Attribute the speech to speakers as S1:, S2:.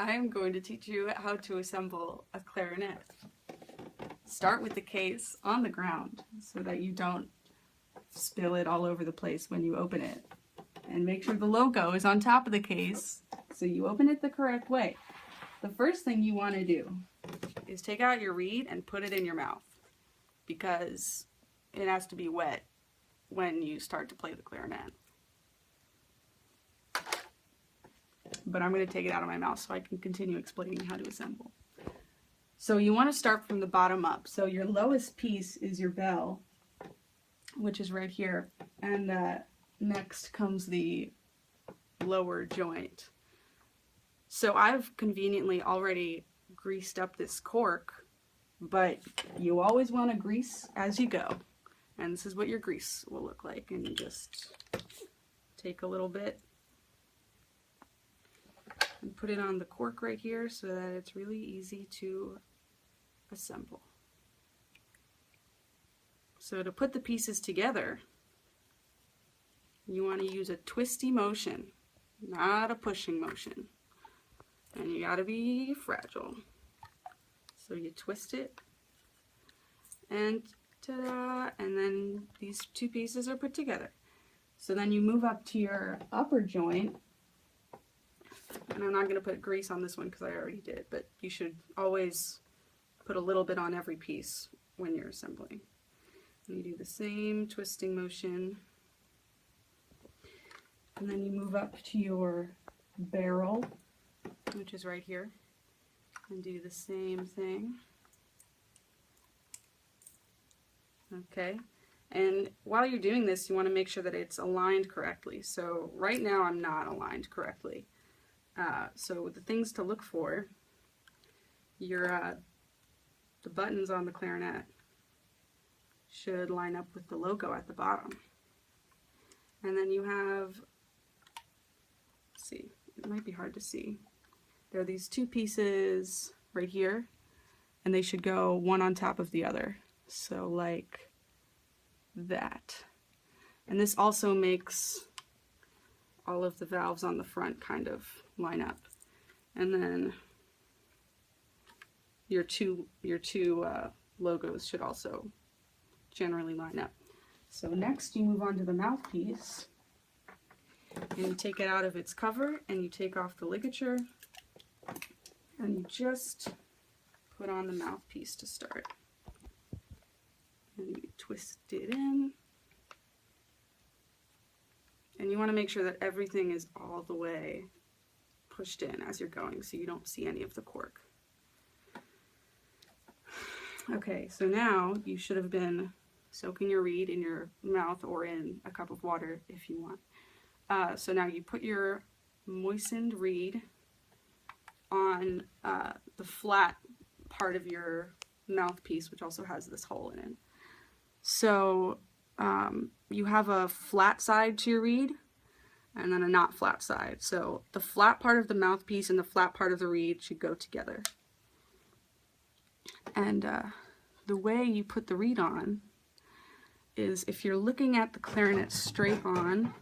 S1: I am going to teach you how to assemble a clarinet. Start with the case on the ground so that you don't spill it all over the place when you open it. And make sure the logo is on top of the case so you open it the correct way. The first thing you want to do is take out your reed and put it in your mouth because it has to be wet when you start to play the clarinet. But I'm going to take it out of my mouth so I can continue explaining how to assemble. So you want to start from the bottom up. So your lowest piece is your bell, which is right here, and next comes the lower joint. So I've conveniently already greased up this cork, but you always want to grease as you go. And this is what your grease will look like. And you just take a little bit and put it on the cork right here so that it's really easy to assemble. So to put the pieces together, you want to use a twisty motion, not a pushing motion. And you gotta be fragile. So you twist it, and ta-da, and then these two pieces are put together. So then you move up to your upper joint, and I'm not going to put grease on this one because I already did, but you should always put a little bit on every piece when you're assembling. And you do the same twisting motion, and then you move up to your barrel, which is right here, and do the same thing. Okay, and while you're doing this, you want to make sure that it's aligned correctly. So right now I'm not aligned correctly. So the things to look for, the buttons on the clarinet should line up with the logo at the bottom. And then you have, let's see, it might be hard to see. There are these two pieces right here, and they should go one on top of the other. So like that. And this also makes all of the valves on the front kind of line up. And then your two logos should also generally line up. So next you move on to the mouthpiece, and you take it out of its cover, and you take off the ligature, and you just put on the mouthpiece to start. And you twist it in. And you want to make sure that everything is all the way pushed in as you're going so you don't see any of the cork. Okay, so now you should have been soaking your reed in your mouth or in a cup of water if you want. So now you put your moistened reed on the flat part of your mouthpiece, which also has this hole in it. So you have a flat side to your reed and then a not flat side. So the flat part of the mouthpiece and the flat part of the reed should go together. And the way you put the reed on is if you're looking at the clarinet straight on,